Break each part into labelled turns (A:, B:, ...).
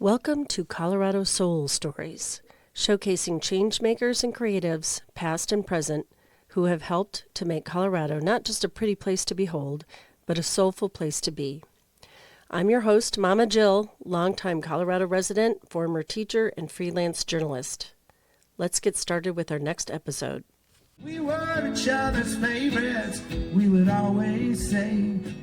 A: Welcome to Colorado Soul Stories, showcasing changemakers and creatives, past and present, who have helped to make Colorado not just a pretty place to behold, but a soulful place to be. I'm your host, Mama Jill, longtime Colorado resident, former teacher, and freelance journalist. Let's get started with our next episode.
B: We were each other's favorites. We would always say,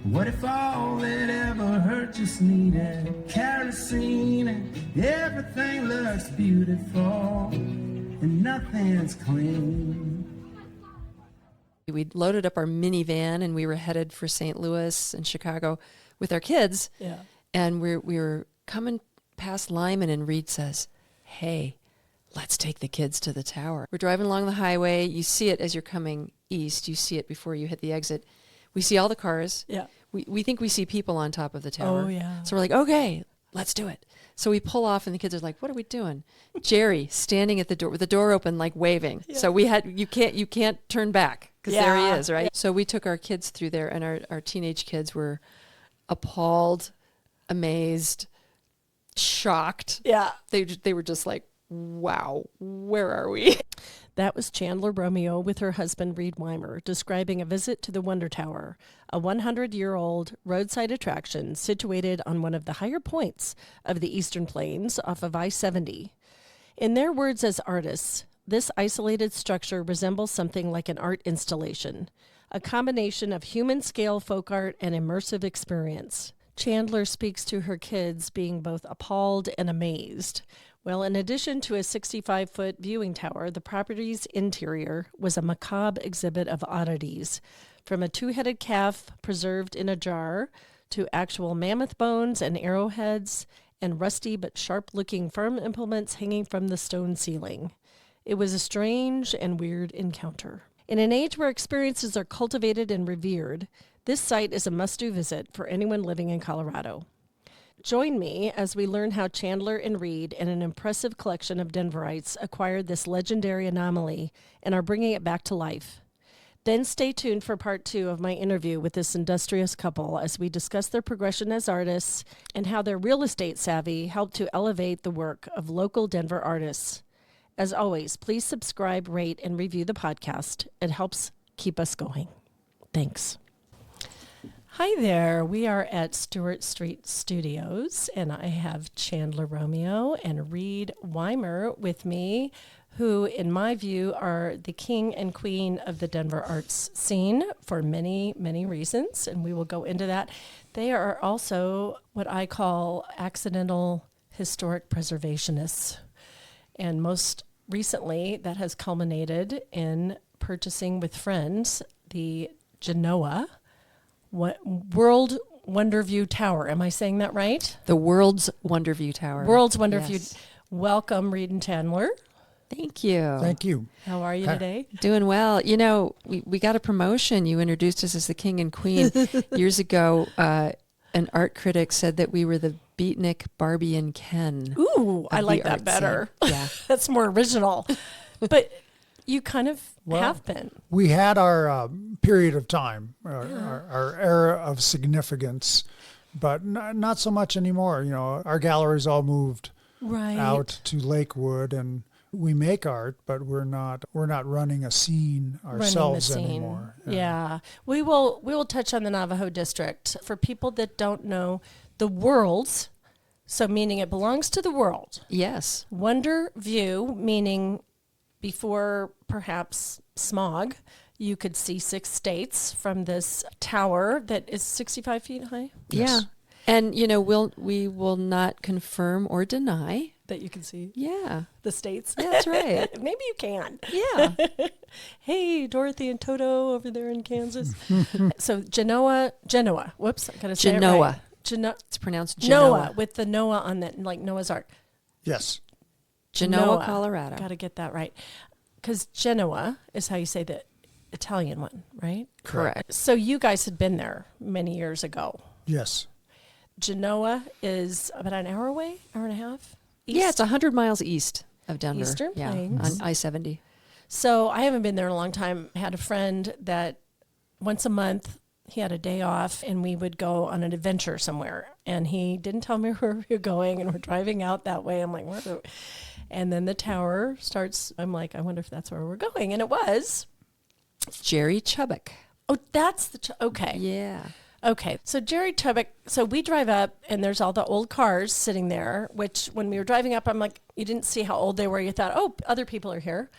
B: what if all that ever hurt just needed kerosene and everything looks beautiful and nothing's clean.
C: We loaded up our minivan and we were headed for St. Louis and Chicago with our kids.
A: Yeah.
C: And we were coming past Lyman, and Reed says, "Hey, let's take the kids to the tower." We're driving along the highway. You see it as you're coming east. You see it before you hit the exit. We see all the cars.
A: Yeah.
C: We think we see people on top of the tower.
A: Oh, yeah.
C: So we're like, okay, let's do it. So we pull off, and the kids are like, "What are we doing?" Jerry standing at the door with the door open, like waving. Yeah. So you can't turn back because there he is, right? Yeah. So we took our kids through there, and our teenage kids were appalled, amazed, shocked.
A: Yeah.
C: They were just like, wow, where are we?
A: That was Chandler Romeo with her husband Reed Weimer describing a visit to the Wonder Tower, a 100-year-old roadside attraction situated on one of the higher points of the Eastern Plains off of I-70. In their words as artists, this isolated structure resembles something like an art installation, a combination of human-scale folk art and immersive experience. Chandler speaks to her kids being both appalled and amazed. Well, in addition to a 65-foot viewing tower, the property's interior was a macabre exhibit of oddities, from a two-headed calf preserved in a jar to actual mammoth bones and arrowheads and rusty but sharp-looking farm implements hanging from the stone ceiling. It was a strange and weird encounter. In an age where experiences are cultivated and revered, this site is a must-do visit for anyone living in Colorado. Join me as we learn how Chandler and Reed and an impressive collection of Denverites acquired this legendary anomaly and are bringing it back to life. Then stay tuned for part 2 of my interview with this industrious couple as we discuss their progression as artists and how their real estate savvy helped to elevate the work of local Denver artists. As always, please subscribe, rate, and review the podcast. It helps keep us going. Thanks. Hi there. We are at Stewart Street Studios, and I have Chandler Romeo and Reed Weimer with me, who, in my view, are the king and queen of the Denver arts scene for many, many reasons, and we will go into that. They are also what I call accidental historic preservationists, and most recently that has culminated in purchasing with friends the Genoa World Wonderview Tower. Am I saying that right?
C: The World's Wonderview Tower.
A: World's Wonderview. Welcome, Reed and Chandler.
C: Thank you.
D: Thank you.
A: How are you today?
C: Doing well. You know, we got a promotion. You introduced us as the king and queen. Years ago, an art critic said that we were the Beatnik, Barbie, and Ken.
A: Ooh, I like that better.
C: Yeah.
A: That's more original. But you kind of have been.
D: We had our period of time, our era of significance, but not so much anymore. You know, our galleries all moved out to Lakewood, and we make art, but we're not running a scene ourselves anymore.
A: Yeah. We will touch on the Navajo district. For people that don't know, the world's, so meaning it belongs to the world.
C: Yes.
A: Wonder View, meaning before perhaps smog, you could see 6 states from this tower that is 65 feet high.
C: Yes. Yeah. And, you know, we will not confirm or deny
A: that you can see
C: the
A: states.
C: That's right.
A: Maybe you can.
C: Yeah.
A: Hey, Dorothy and Toto over there in Kansas. So Genoa. Whoops, I gotta say
C: Genoa.
A: it right.
C: It's pronounced Genoa.
A: Noah, with the Noah on that, like Noah's Ark.
D: Yes.
C: Genoa, Colorado.
A: Got to get that right. Because Genoa is how you say the Italian one, right?
C: Correct.
A: So you guys had been there many years ago.
D: Yes.
A: Genoa is about an hour away, hour and a half? East?
C: Yeah, it's 100 miles east of Denver.
A: Eastern Plains.
C: On I-70.
A: So I haven't been there in a long time. I had a friend that once a month he had a day off and we would go on an adventure somewhere. And he didn't tell me where we were going, and we're driving out that way. I'm like, what? And then the tower starts. I'm like, I wonder if that's where we're going. And it was.
C: Jerry Chubbuck.
A: Oh, that's the, okay.
C: Yeah.
A: Okay, so Jerry Chubbuck, so we drive up and there's all the old cars sitting there, which when we were driving up, I'm like, you didn't see how old they were. You thought, oh, other people are here.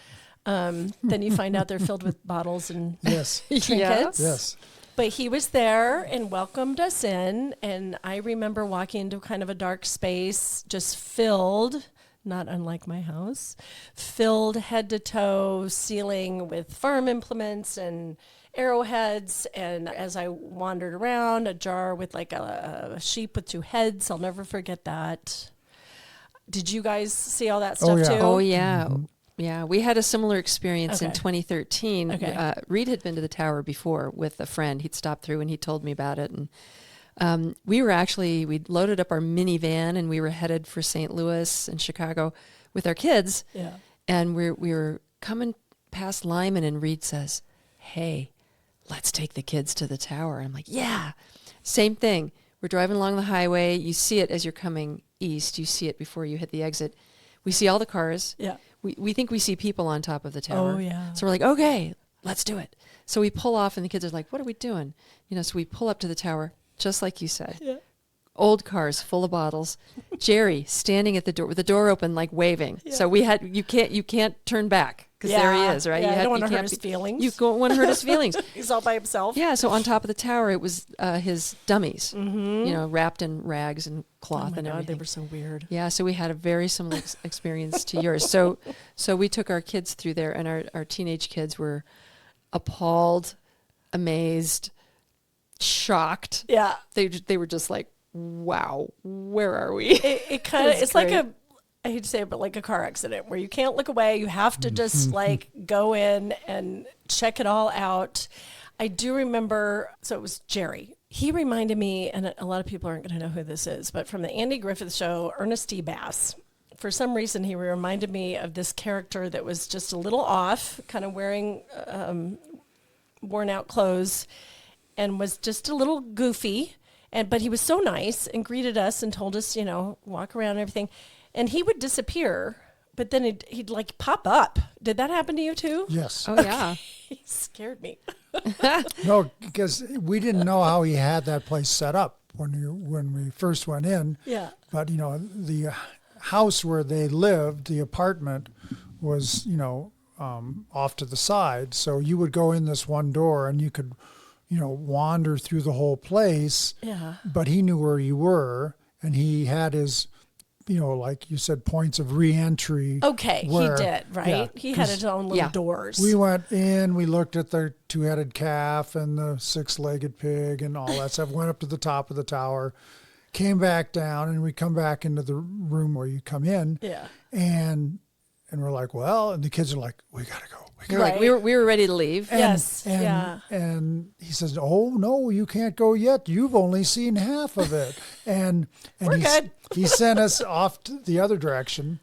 A: Then you find out they're filled with bottles and
D: Yes.
A: trinkets.
D: Yes.
A: But he was there and welcomed us in. And I remember walking into kind of a dark space, just filled, not unlike my house, filled head to toe, ceiling with farm implements and arrowheads. And as I wandered around, a jar with like a sheep with 2 heads. I'll never forget that. Did you guys see all that stuff
D: yeah.
A: too?
C: Oh, yeah. Yeah, we had a similar experience in
A: Okay.
C: 2013.
A: Okay.
C: Reed had been to the tower before with a friend. He'd stopped through and he told me about it. And we'd loaded up our minivan and we were headed for St. Louis and Chicago with our kids.
A: Yeah.
C: And we were coming past Lyman, and Reed says, hey, let's take the kids to the tower. And I'm like, yeah. Same thing. We're driving along the highway. You see it as you're coming east. You see it before you hit the exit. We see all the cars.
A: Yeah.
C: We think we see people on top of the tower.
A: Oh, yeah.
C: So we're like, okay, let's do it. So we pull off, and the kids are like, what are we doing? So we pull up to the tower, just like you said.
A: Yeah.
C: Old cars full of bottles. Jerry standing at the door with the door open, like waving.
A: Yeah.
C: So you can't turn back because there he is, right?
A: Yeah, I don't want to
C: you
A: hurt
C: can't
A: his feelings.
C: You don't want to hurt his feelings.
A: He's all by himself.
C: Yeah, so on top of the tower, it was his dummies, wrapped in rags and cloth
A: Oh my
C: and
A: God,
C: everything.
A: they were so weird.
C: Yeah, so we had a very similar experience to yours. So we took our kids through there, and our teenage kids were appalled, amazed, shocked.
A: Yeah.
C: They were just like, wow, where are we?
A: It kind of,
C: It was
A: it's like
C: great.
A: I hate to say it, but like a car accident where you can't look away. You have to just like go in and check it all out. I do remember, so it was Jerry. He reminded me, and a lot of people aren't going to know who this is, but from the Andy Griffith Show, Ernest D. Bass. For some reason, he reminded me of this character that was just a little off, kind of wearing worn out clothes, and was just a little goofy. But he was so nice and greeted us and told us, walk around and everything. And he would disappear, but then he'd like pop up. Did that happen to you too?
D: Yes.
C: Oh, yeah.
A: He scared me.
D: No, because we didn't know how he had that place set up when we first went in.
A: Yeah.
D: But, the house where they lived, the apartment, was, off to the side. So you would go in this one door and you could, wander through the whole place.
A: Yeah.
D: But he knew where you were, and he had his, like you said, points of re-entry.
A: Okay,
D: where-
A: he did, right?
D: yeah,
A: He had
D: 'cause
A: his own little
C: Yeah.
A: doors.
D: we went in, we looked at the 2-headed calf and the 6-legged pig and all that stuff, went up to the top of the tower, came back down, and we come back into the room where you come in.
A: Yeah.
D: And we're like, well, and the kids are like, we got to go. We
C: Like we were ready to leave.
A: Yes, yeah.
D: And he says, oh, no, you can't go yet. You've only seen half of it. And
A: We're good.
D: he sent us off to the other direction.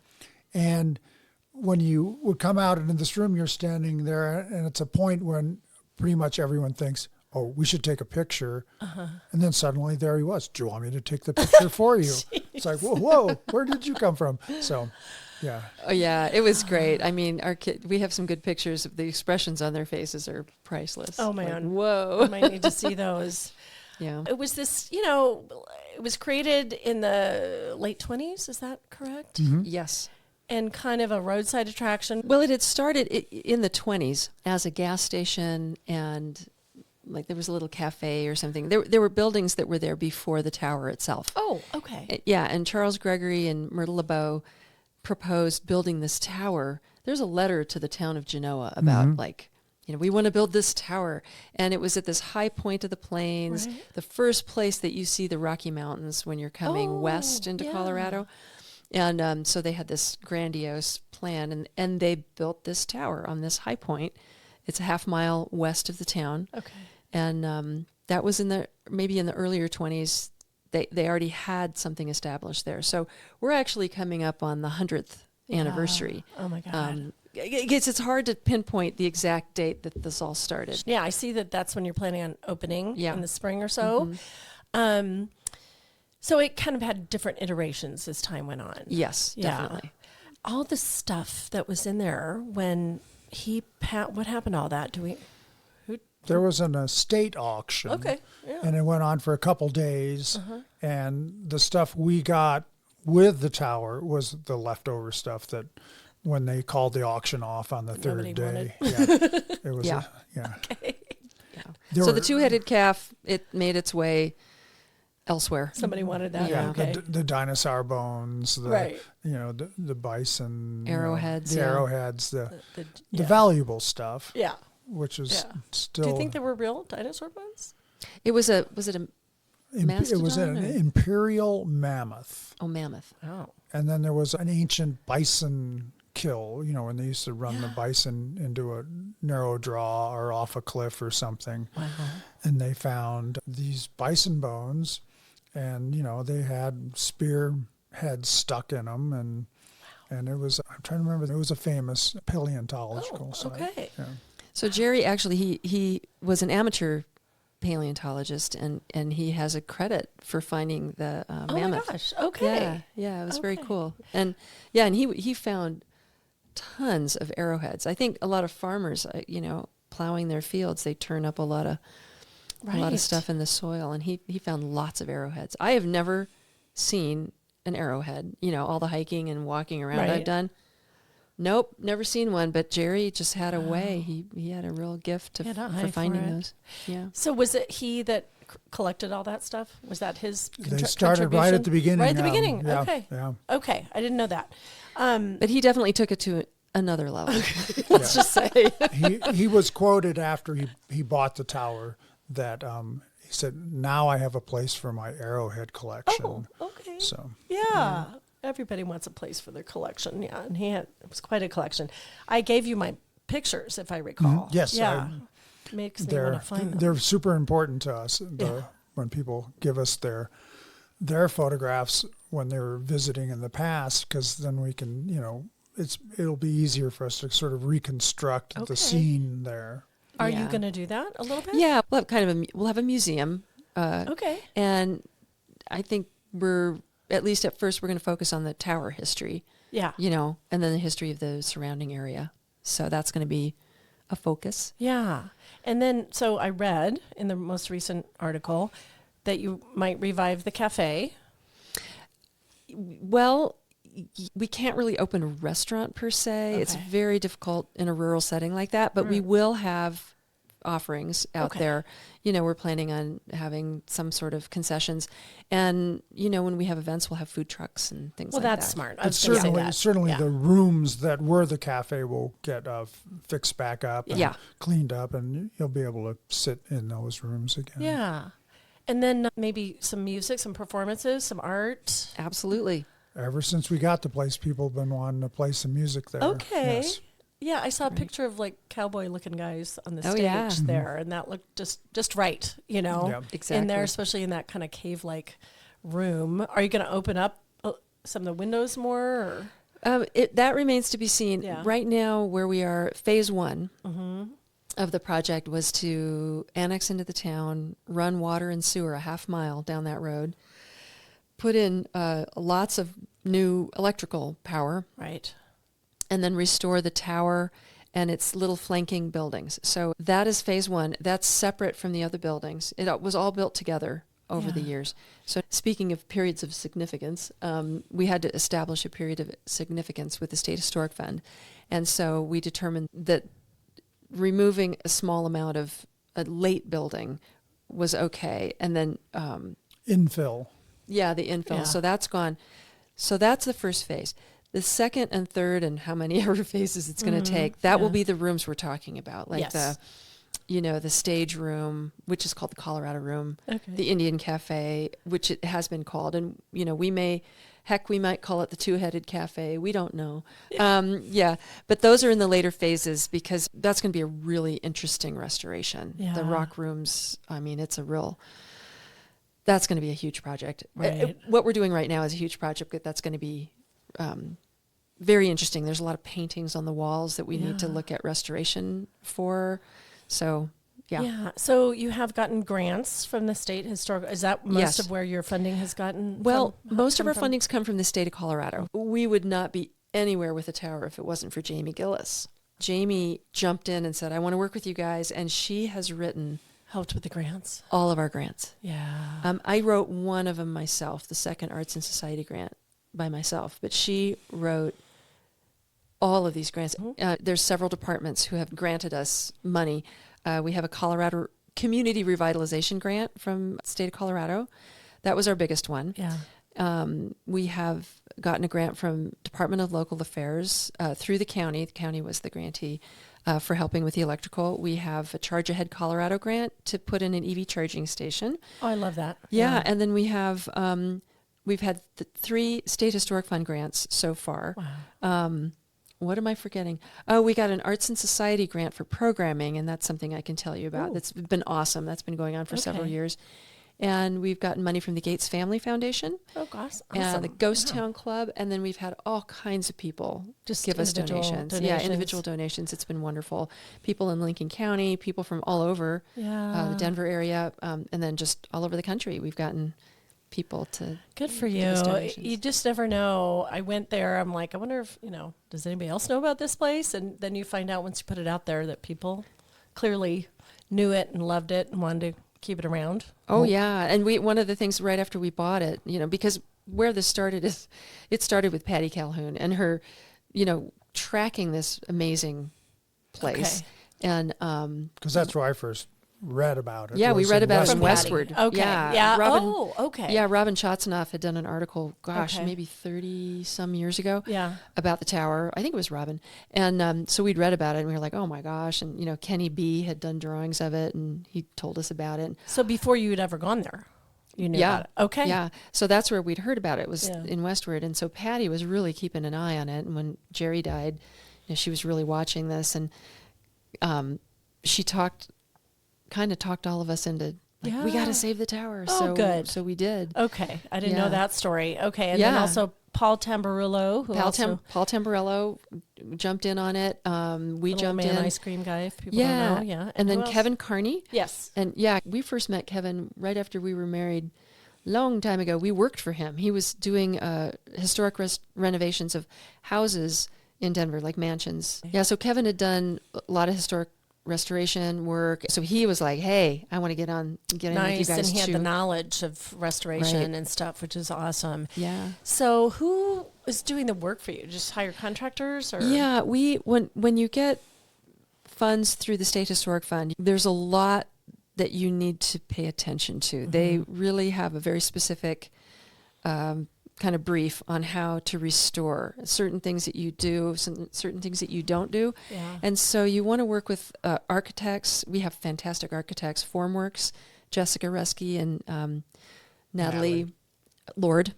D: And when you would come out into this room, you're standing there, and it's a point when pretty much everyone thinks, oh, we should take a picture. And then suddenly there he was. Do you want me to take the picture for you? It's like, whoa, where did you come from? So, yeah.
C: Oh, yeah, it was great. I mean, we have some good pictures. The expressions on their faces are priceless.
A: Oh,
C: Like,
A: man.
C: whoa.
A: I might need to see those.
C: Yeah.
A: It was this, it was created in the late 20s. Is that correct?
C: Yes.
A: And kind of a roadside attraction.
C: Well, it had started in the 20s as a gas station, and like there was a little cafe or something. There were buildings that were there before the tower itself.
A: Oh, okay.
C: Yeah, and Charles Gregory and Myrtle LeBeau proposed building this tower. There's a letter to the town of Genoa about we want to build this tower. And it was at this high point of the plains,
A: Right.
C: the first place that you see the Rocky Mountains when you're coming west into
A: yeah.
C: Colorado. And so they had this grandiose plan, and they built this tower on this high point. It's a half-mile west of the town.
A: Okay.
C: And that was maybe in the earlier 20s. They already had something established there. So we're actually coming up on the 100th anniversary.
A: Oh, my God.
C: it's hard to pinpoint the exact date that this all started.
A: Yeah, I see that that's when you're planning on opening in the spring or so. So it kind of had different iterations as time went on.
C: Yes, definitely.
A: All the stuff that was in there when what happened to all that?
D: There was an estate auction.
A: Okay. Yeah.
D: And it went on for a couple days. And the stuff we got with the tower was the leftover stuff that when they called the auction off on the third day. It was
A: Okay.
C: So the two-headed calf, it made its way elsewhere.
A: Somebody wanted that.
C: Yeah.
A: Okay.
D: The dinosaur bones, the bison,
C: Arrowheads,
D: the
C: yeah.
D: arrowheads, the valuable stuff.
A: Yeah.
D: Which is still.
A: Do you think there were real dinosaur bones?
C: Was it a
D: it was an imperial mammoth.
C: Oh, mammoth.
A: Oh.
D: And then there was an ancient bison kill, when they used to run the bison into a narrow draw or off a cliff or something.
A: Wow.
D: And they found these bison bones and, they had spear heads stuck in them. And it was, I'm trying to remember, it was a famous paleontological site.
A: Okay.
D: Yeah.
C: So Jerry, actually, he was an amateur paleontologist, and he has a credit for finding the mammoth.
A: Oh my gosh! Okay.
C: Yeah, it was very cool. And he found tons of arrowheads. I think a lot of farmers, plowing their fields, they turn up a lot of stuff in the soil, and he found lots of arrowheads. I have never seen an arrowhead. All the hiking and walking around I've done. Nope, never seen one. But Jerry just had a way. He had a real gift for finding those. Yeah.
A: So was it he that collected all that stuff? Was that his?
D: They started right at the beginning.
A: Right at the beginning.
D: Yeah,
A: okay.
D: Yeah.
A: Okay, I didn't know that.
C: But he definitely took it to another level. Let's just say
D: he was quoted after he bought the tower that he said, "Now I have a place for my arrowhead collection."
A: Oh, okay.
D: So
A: yeah. Everybody wants a place for their collection. Yeah, and it was quite a collection. I gave you my pictures, if I recall.
D: Yes.
A: Yeah. Makes me want to find them.
D: They're super important to us. When people give us their photographs when they were visiting in the past, because then we can, it'll be easier for us to sort of reconstruct the scene there.
A: Are you going to do that a little bit?
C: Yeah, we'll have a museum.
A: Okay.
C: And I think at least at first, we're going to focus on the tower history.
A: Yeah.
C: And then the history of the surrounding area. So that's going to be a focus.
A: Yeah. And then, so I read in the most recent article that you might revive the cafe.
C: Well, we can't really open a restaurant per se. Okay. It's very difficult in a rural setting like that, but we will have offerings out there. We're planning on having some sort of concessions, and when we have events, we'll have food trucks and things like that. Well,
A: that's smart.
D: Certainly the rooms that were the cafe will get fixed back up and cleaned up, and you'll be able to sit in those rooms again.
A: Yeah. And then maybe some music, some performances, some art.
C: Absolutely.
D: Ever since we got the place, people have been wanting to play some music there.
A: Okay.
D: Yes.
A: Yeah, I saw a picture of cowboy-looking guys on the stage there, and that looked just right,
C: exactly.
A: in there, especially in that kind of cave-like room. Are you going to open up some of the windows more? Or?
C: That remains to be seen.
A: Yeah.
C: Right now, where we are, phase one of the project was to annex into the town, run water and sewer a half mile down that road, put in lots of new electrical power.
A: Right.
C: And then restore the tower and its little flanking buildings. So that is phase one. That's separate from the other buildings. It was all built together over the years. So speaking of periods of significance, we had to establish a period of significance with the State Historic Fund. And so we determined that removing a small amount of a late building was okay. And then...
D: infill.
C: Yeah, the infill.
A: Yeah.
C: So that's gone. So that's the first phase. The second and third, and how many ever phases it's going to take, that will be the rooms we're talking about, like the stage room, which is called the Colorado Room, the Indian Cafe, which it has been called, and we might call it the Two-Headed Cafe. We don't know. But those are in the later phases because that's going to be a really interesting restoration.
A: Yeah.
C: The rock rooms. That's going to be a huge project.
A: Right.
C: What we're doing right now is a huge project that's going to be very interesting. There's a lot of paintings on the walls that we need to look at restoration for. So, yeah.
A: Yeah. So you have gotten grants from the state historical. Is that most of where your funding has gotten?
C: Well, most of our fundings come from the state of Colorado. We would not be anywhere with the tower if it wasn't for Jamie Gillis. Jamie jumped in and said, I want to work with you guys. And she has
A: helped with the grants.
C: All of our grants.
A: Yeah.
C: I wrote one of them myself, the second Arts and Society grant by myself, but she wrote all of these grants. There's several departments who have granted us money. We have a Colorado Community Revitalization Grant from the state of Colorado. That was our biggest one.
A: Yeah.
C: We have gotten a grant from Department of Local Affairs through the county. The county was the grantee for helping with the electrical. We have a Charge Ahead Colorado grant to put in an EV charging station.
A: Oh, I love that.
C: Yeah, and then we have we've had 3 State Historic Fund grants so far.
A: Wow.
C: What am I forgetting? Oh, we got an Arts and Society grant for programming, and that's something I can tell you about.
A: Ooh.
C: That's been awesome. That's been going on for several years. And we've gotten money from the Gates Family Foundation.
A: Oh, gosh.
C: And
A: Awesome.
C: the Ghost Town Club. And then we've had all kinds of people just give us donations. Yeah, individual donations. It's been wonderful. People in Lincoln County, people from all over the Denver area, and then just all over the country. We've gotten people to
A: good for
C: give us
A: you.
C: donations.
A: You just never know. I went there. I'm like, I wonder if, does anybody else know about this place? And then you find out once you put it out there that people clearly knew it and loved it and wanted to keep it around.
C: Oh, yeah. And one of the things right after we bought it, because where this started is it started with Patty Calhoun and her, tracking this amazing place.
A: Okay.
C: And
D: because that's where I first read about it.
C: Yeah, we read about it in
D: Westward.
C: Westward.
A: Okay.
C: Yeah.
A: Robin, okay.
C: Yeah, Robin Schatzenoff had done an article,
A: Okay.
C: maybe 30 some years ago.
A: Yeah.
C: About the tower. I think it was Robin. And so we'd read about it and we were like, oh my gosh. And, Kenny B had done drawings of it and he told us about it.
A: So before you had ever gone there, you knew about it. Okay.
C: Yeah. So that's where we'd heard about it, was in Westward. And so Patty was really keeping an eye on it. And when Jerry died, she was really watching this. And she kind of talked all of us into, we got to save the tower.
A: Oh, good.
C: So we did.
A: Okay. I didn't know that story. Okay. And then also Paul Tamburillo,
C: Paul Tamburello jumped in on it. We jumped in.
A: Ice cream guy, if people don't know. Yeah.
C: And then Kevin Carney.
A: Yes.
C: And we first met Kevin right after we were married. Long time ago. We worked for him. He was doing historic renovations of houses in Denver, like mansions. Yeah. So Kevin had done a lot of historic restoration work. So he was like, hey, I want to get in with you guys
A: and he
C: too.
A: had the knowledge of restoration and stuff, which is awesome.
C: Yeah.
A: So who is doing the work for you? Just hire contractors? Or?
C: Yeah, when you get funds through the State Historic Fund, there's a lot that you need to pay attention to. Mm-hmm. They really have a very specific kind of brief on how to restore certain things that you do, certain things that you don't do.
A: Yeah.
C: And so you want to work with architects. We have fantastic architects, Formworks, Jessica Resky and Natalie Lord.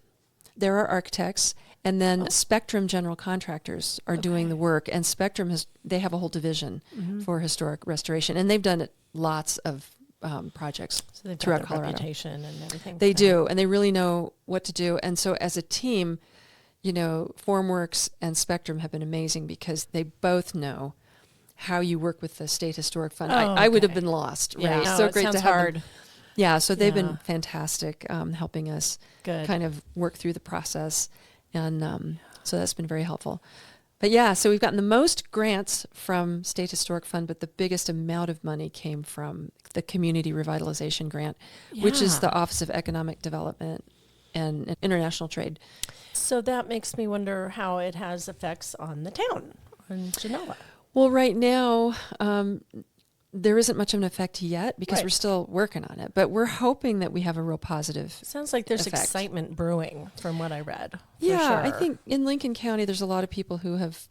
C: There are architects. And then Spectrum General Contractors are doing the work. And Spectrum they have a whole division for historic restoration. And they've done lots of projects
A: so they've
C: throughout
A: got
C: Colorado.
A: Reputation and everything.
C: They do, and they really know what to do. And so as a team, Formworks and Spectrum have been amazing because they both know how you work with the State Historic Fund. I would have been lost, right?
A: Yeah, no,
C: so
A: it
C: great
A: sounds
C: to have
A: hard.
C: them. Yeah, so they've been fantastic helping us
A: kind
C: of work through the process. And so that's been very helpful. But yeah, so we've gotten the most grants from State Historic Fund, but the biggest amount of money came from the Community Revitalization Grant, which is the Office of Economic Development and International Trade.
A: So that makes me wonder how it has effects on the town, on Genoa.
C: Well, right now, there isn't much of an effect yet because we're still working on it, but we're hoping that we have a real positive
A: Sounds like there's
C: effect.
A: Excitement brewing from what I read.
C: Yeah,
A: for sure.
C: I think in Lincoln County, there's a lot of people who have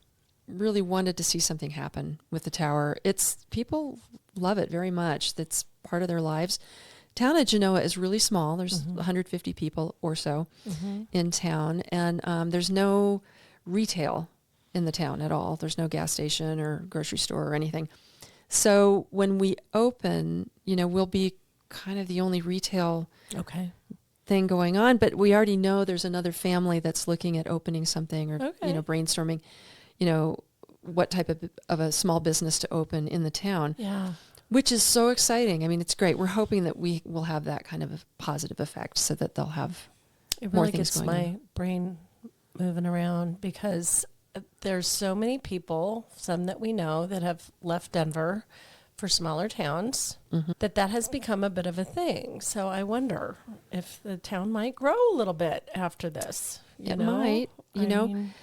C: really wanted to see something happen with the tower. People love it very much. That's part of their lives. Town of Genoa is really small. There's 150 people or so in town, and there's no retail in the town at all. There's no gas station or grocery store or anything. So when we open, we'll be kind of the only retail thing going on, but we already know there's another family that's looking at opening something or,
A: Okay.
C: brainstorming, what type of a small business to open in the town,
A: Yeah.
C: which is so exciting. I mean, it's great. We're hoping that we will have that kind of a positive effect so that they'll have
A: It
C: more
A: really
C: things
A: gets
C: going
A: my
C: on.
A: brain moving around because there's so many people, some that we know, that have left Denver for smaller towns, that has become a bit of a thing. So I wonder if the town might grow a little bit after this.
C: It might,
A: I mean,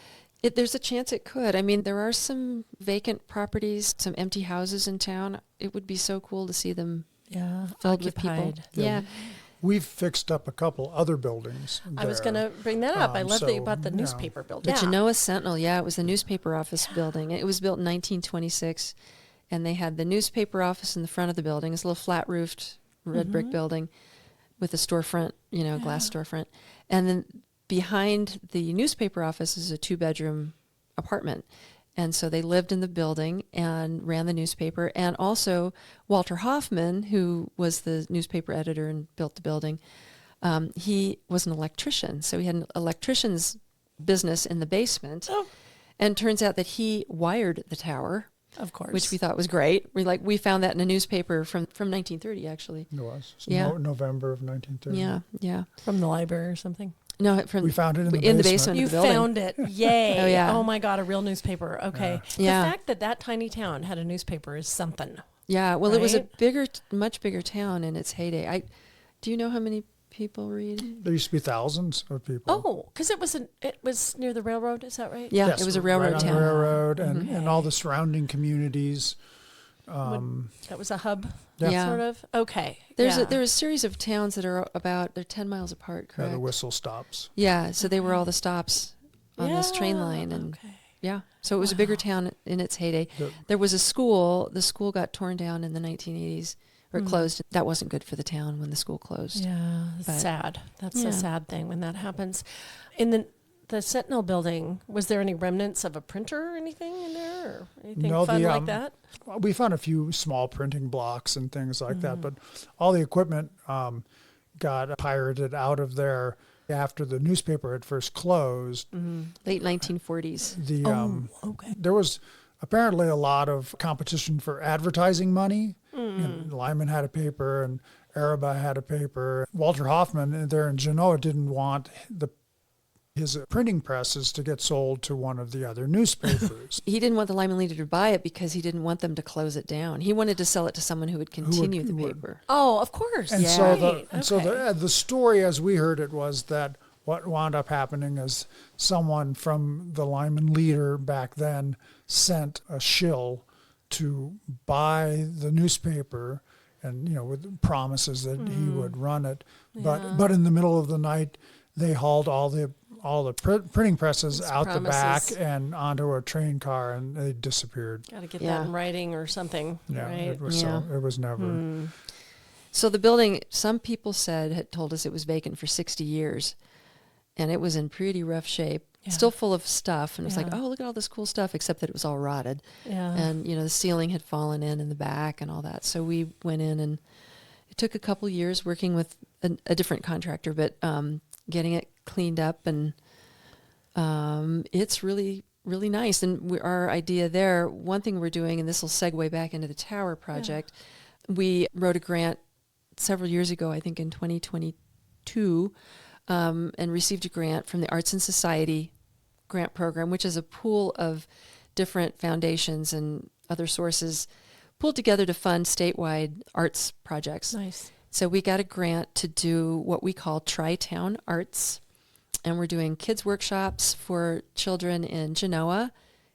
C: There's a chance it could. I mean, there are some vacant properties, some empty houses in town. It would be so cool to see them
A: yeah,
C: filled with people.
A: occupied.
C: Yeah.
D: We've fixed up a couple other buildings.
A: I was
D: there.
A: going to bring that up. I love that you
D: so,
A: bought the
D: yeah.
A: newspaper building.
C: The Genoa Sentinel, it was the newspaper office building. It was built in 1926, and they had the newspaper office in the front of the building. It's a little flat-roofed red brick building with a storefront, glass storefront. And then behind the newspaper office is a 2-bedroom apartment. And so they lived in the building and ran the newspaper. And also Walter Hoffman, who was the newspaper editor and built the building, he was an electrician. So he had an electrician's business in the basement.
A: Oh.
C: And turns out that he wired the tower,
A: Of course.
C: which we thought was great. We found that in a newspaper from 1930, actually.
D: It was. So
C: Yeah.
D: November of 1930.
C: Yeah.
A: From the library or something.
C: No, from
D: We found it in the
C: the
D: basement.
C: basement
A: You
C: of the building.
A: found it. Yay.
C: Oh, yeah.
A: Oh, my God, a real newspaper. Okay.
C: Yeah.
A: The fact that tiny town had a newspaper is something.
C: Yeah, well, it was a
A: Right?
C: much bigger town in its heyday. Do you know how many people read?
D: There used to be thousands of people.
A: Oh, because it was near the railroad. Is that right?
C: Yeah,
D: Yes,
C: it was a
D: right
C: railroad
D: on
C: town.
D: the railroad and all the surrounding communities.
A: That was a hub,
C: Yeah.
A: sort of. Okay.
C: There's
A: yeah.
C: a series of towns that are they're 10 miles apart,
D: Yeah,
C: correct?
D: the whistle stops.
C: Yeah, so they were all the stops on this train
A: Yeah,
C: line, and
A: okay.
C: yeah, so it was a bigger town in its heyday.
D: The-
C: There was a school. The school got torn down in the 1980s, or it
A: Mm.
C: closed. That wasn't good for the town when the school closed.
A: Yeah, it's
C: But-
A: sad. That's
C: Yeah.
A: a sad thing when that happens. In the Sentinel building, was there any remnants of a printer or anything in there, or anything
D: No,
A: fun
D: the,
A: like that?
D: We found a few small printing blocks and things like that,
A: Mm.
D: but all the equipment got pirated out of there after the newspaper had first closed.
C: Late 1940s.
D: The
A: Okay.
D: there was apparently a lot of competition for advertising money. And Lyman had a paper, and Araba had a paper. Walter Hoffman there in Genoa didn't want his printing presses to get sold to one of the other newspapers.
C: He didn't want the Lyman Leader to buy it because he didn't want them to close it down. He wanted to sell it to someone who would continue the
D: who would-
C: paper.
A: Oh, of course.
D: And
C: Yeah.
D: so the story as we heard it was that what wound up happening is someone from the Lyman Leader back then sent a shill to buy the newspaper, and with promises that he would run it, but in the middle of the night they hauled all the printing presses
A: Those
D: out the back
A: promises.
D: and onto a train car, and they disappeared.
A: Got to get
C: Yeah.
A: that in writing or something,
D: Yeah,
A: right?
D: it was
C: Yeah.
D: it was never.
C: So the building, some people had told us it was vacant for 60 years, and it was in pretty rough shape.
A: Yeah.
C: Still full of stuff, and it was like,
A: Yeah.
C: oh, look at all this cool stuff, except that it was all rotted.
A: Yeah.
C: And, the ceiling had fallen in the back and all that. So we went in, and it took a couple years working with a different contractor, but getting it cleaned up, and it's really, really nice. And our idea there, one thing we're doing, and this will segue back into the tower project, we wrote a grant several years ago, I think in 2022, and received a grant from the Arts and Society grant program, which is a pool of different foundations and other sources pulled together to fund statewide arts projects.
A: Nice.
C: So we got a grant to do what we call Tri-Town Arts, and we're doing kids workshops for children in Genoa,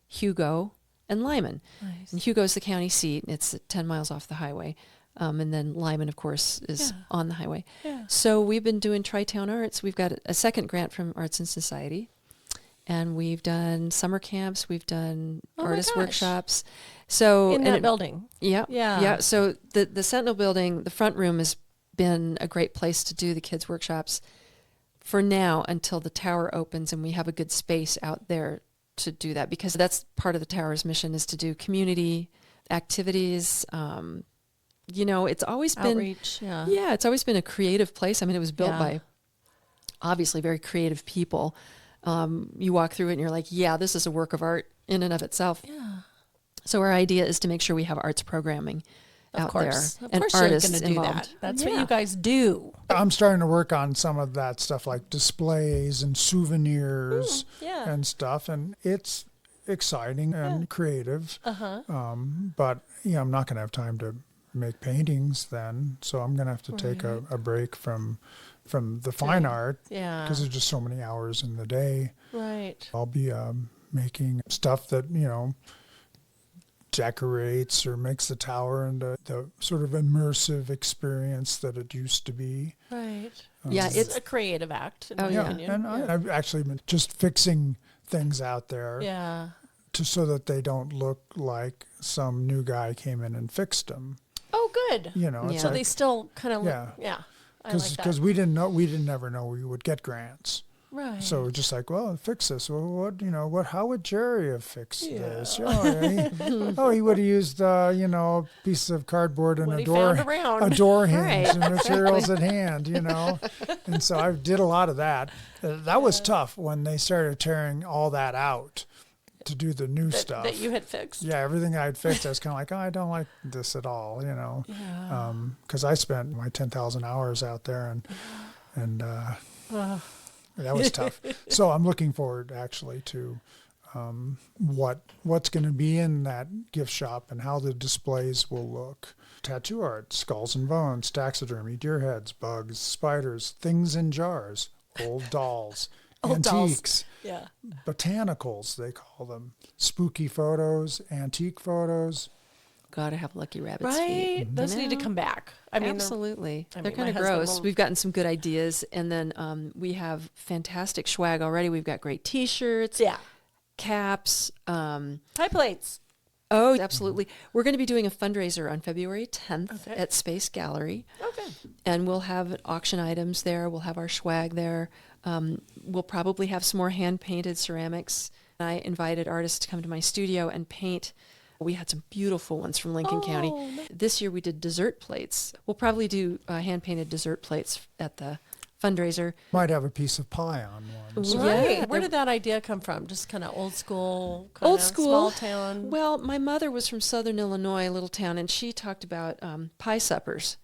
C: Hugo, and Lyman.
A: Nice.
C: And Hugo's the county seat, and it's 10 miles off the highway. And then Lyman, of course, is
A: Yeah.
C: on the highway.
A: Yeah.
C: So we've been doing Tri-Town Arts. We've got a second grant from Arts and Society, and we've done summer camps. We've done
A: Oh my
C: artist
A: gosh.
C: workshops. So
A: In
C: and
A: that building.
C: Yeah.
A: Yeah.
C: Yeah. So the Sentinel building, the front room has been a great place to do the kids' workshops for now until the tower opens and we have a good space out there to do that, because that's part of the tower's mission, is to do community activities. It's always been,
A: Outreach. Yeah.
C: yeah, it's always been a creative place. I mean, it was built
A: Yeah.
C: by obviously very creative people. You walk through it and you're like, yeah, this is a work of art in and of itself.
A: Yeah.
C: So our idea is to make sure we have arts programming out there
A: Of
C: and
A: course you're
C: artists
A: going to do
C: involved.
A: that. That's what you guys do.
D: I'm starting to work on some of that stuff like displays and souvenirs
A: Yeah.
D: and stuff, and it's exciting and creative. But I'm not going to have time to make paintings then, so I'm going to have to take a break from the fine art
A: Yeah.
D: because there's just so many hours in the day.
A: Right.
D: I'll be making stuff that decorates or makes the tower into the sort of immersive experience that it used to be.
A: Right.
C: Yeah,
A: It's a creative act, in my opinion.
D: And I've actually been just fixing things out there
A: Yeah.
D: so that they don't look like some new guy came in and fixed them.
A: Oh, good.
D: It's
A: So
D: like,
A: they still kind of look,
D: Yeah.
A: I like that.
D: because we didn't never know we would get grants.
A: Right.
D: So we're just like, well, fix this. Well, how would Jerry have fixed this? He would have used, a piece of cardboard and
A: What
D: a
A: he
D: door,
A: found around.
D: a door hinge
C: Right.
D: and materials at hand, And so I did a lot of that. That was tough when they started tearing all that out to do the new stuff.
A: That you had fixed.
D: Yeah, everything I'd fixed, I was kind of like, I don't like this at all,
A: Yeah.
D: because I spent my 10,000 hours out there and that was tough. So I'm looking forward actually to what's going to be in that gift shop and how the displays will look. Tattoo art, skulls and bones, taxidermy, deer heads, bugs, spiders, things in jars, old dolls,
A: Old dolls.
D: antiques,
A: Yeah.
D: botanicals, they call them, spooky photos, antique photos.
C: Gotta have lucky rabbit's
A: Right.
C: feet.
A: Those need to come back. I mean,
C: Absolutely.
A: I
C: They're
A: mean, my
C: kind of
A: husband
C: gross.
A: will-
C: We've gotten some good ideas. And then we have fantastic swag already. We've got great T-shirts,
A: yeah.
C: caps.
A: Pie plates.
C: Oh, absolutely. We're going to be doing a fundraiser on February 10th
A: Okay.
C: at Space Gallery.
A: Okay.
C: And we'll have auction items there. We'll have our swag there. We'll probably have some more hand-painted ceramics. I invited artists to come to my studio and paint. We had some beautiful ones from Lincoln County. This year we did dessert plates. We'll probably do hand-painted dessert plates at the fundraiser.
D: Might have a piece of pie on one. So
A: Right.
C: Yeah,
A: Where
C: they're-
A: did that idea come from? Just kind of old school, small town.
C: Well, my mother was from Southern Illinois, a little town, and she talked about pie suppers.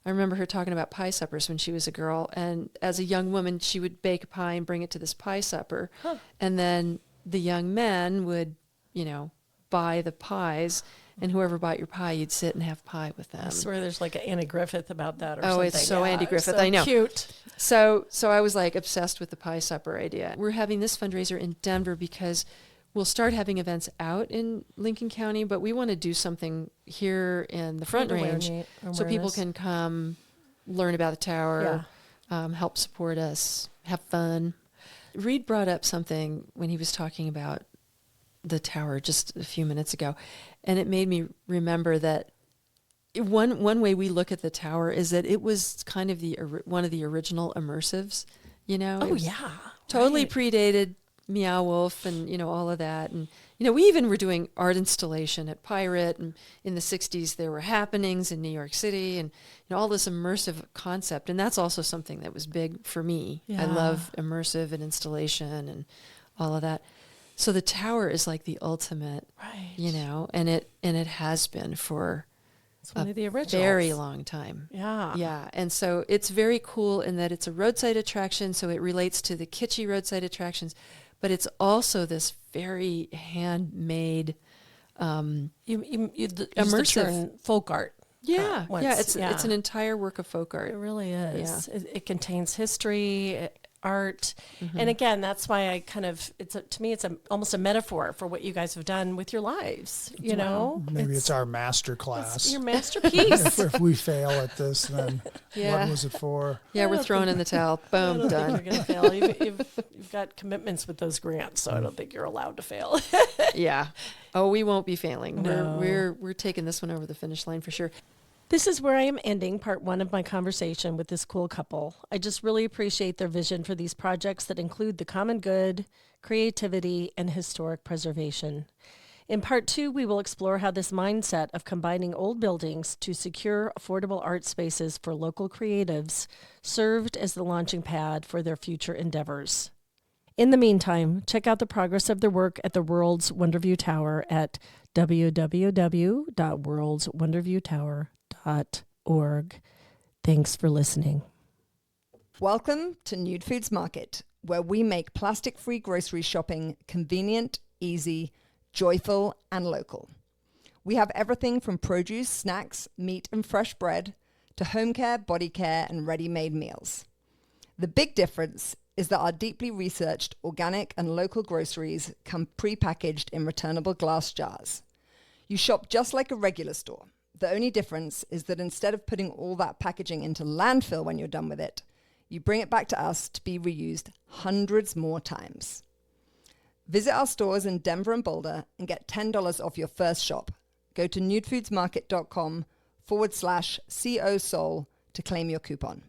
C: I remember her talking about pie suppers when she was a girl. And as a young woman, she would bake a pie and bring it to this pie supper. And then the young men would, buy the pies. And whoever bought your pie, you'd sit and have pie with them.
A: I swear there's like an Andy Griffith about that or
C: Oh,
A: something.
C: it's so Andy Griffith,
A: so
C: I know.
A: Cute.
C: So I was like obsessed with the pie supper idea. We're having this fundraiser in Denver because we'll start having events out in Lincoln County, but we want to do something here in the Front Range so people
A: Awareness.
C: can come learn about the tower, help support us, have fun. Reed brought up something when he was talking about the tower just a few minutes ago, and it made me remember that one way we look at the tower is that it was kind of one of the original immersives,
A: Oh,
C: It was
A: yeah.
C: totally
A: Right.
C: predated Meow Wolf and all of that. And we even were doing art installation at Pirate, and in the 60s there were happenings in New York City, and all this immersive concept. And that's also something that was big for me. I
A: Yeah.
C: love immersive and installation and all of that. So the tower is like the ultimate,
A: Right.
C: and it has been for
A: It's one of the originals.
C: very long time.
A: Yeah.
C: Yeah, and so it's very cool in that it's a roadside attraction, so it relates to the kitschy roadside attractions, but it's also this very handmade.
A: You use the
C: Immersive.
A: term folk art.
C: Yeah,
A: once,
C: it's an entire work of folk
A: It
C: art.
A: really is. It contains history, art, and again, that's why I kind of to me it's almost a metaphor for what you guys have done with your lives.
D: maybe it's our master class.
A: It's your masterpiece.
D: If we fail at this, then
C: Yeah.
D: what was it for?
C: Yeah, we're throwing in the towel. Boom,
A: You're
C: done.
A: going to fail. You've got commitments with those grants, so I don't think you're allowed to fail.
C: Yeah. Oh, we won't be failing.
A: No.
C: We're taking this one over the finish line for sure.
A: This is where I am ending part one of my conversation with this cool couple. I just really appreciate their vision for these projects that include the common good, creativity, and historic preservation. In part 2, we will explore how this mindset of combining old buildings to secure affordable art spaces for local creatives served as the launching pad for their future endeavors. In the meantime, check out the progress of their work at the World's Wonderview Tower at www.worldswonderviewtower.org. Thanks for listening.
E: Welcome to Nude Foods Market, where we make plastic-free grocery shopping convenient, easy, joyful, and local. We have everything from produce, snacks, meat, and fresh bread to home care, body care, and ready-made meals. The big difference is that our deeply researched organic and local groceries come pre-packaged in returnable glass jars. You shop just like a regular store. The only difference is that instead of putting all that packaging into landfill when you're done with it, you bring it back to us to be reused hundreds more times. Visit our stores in Denver and Boulder and get $10 off your first shop. Go to nudefoodsmarket.com/COSOL to claim your coupon.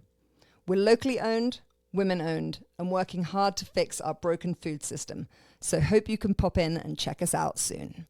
E: We're locally owned, women-owned, and working hard to fix our broken food system, so hope you can pop in and check us out soon.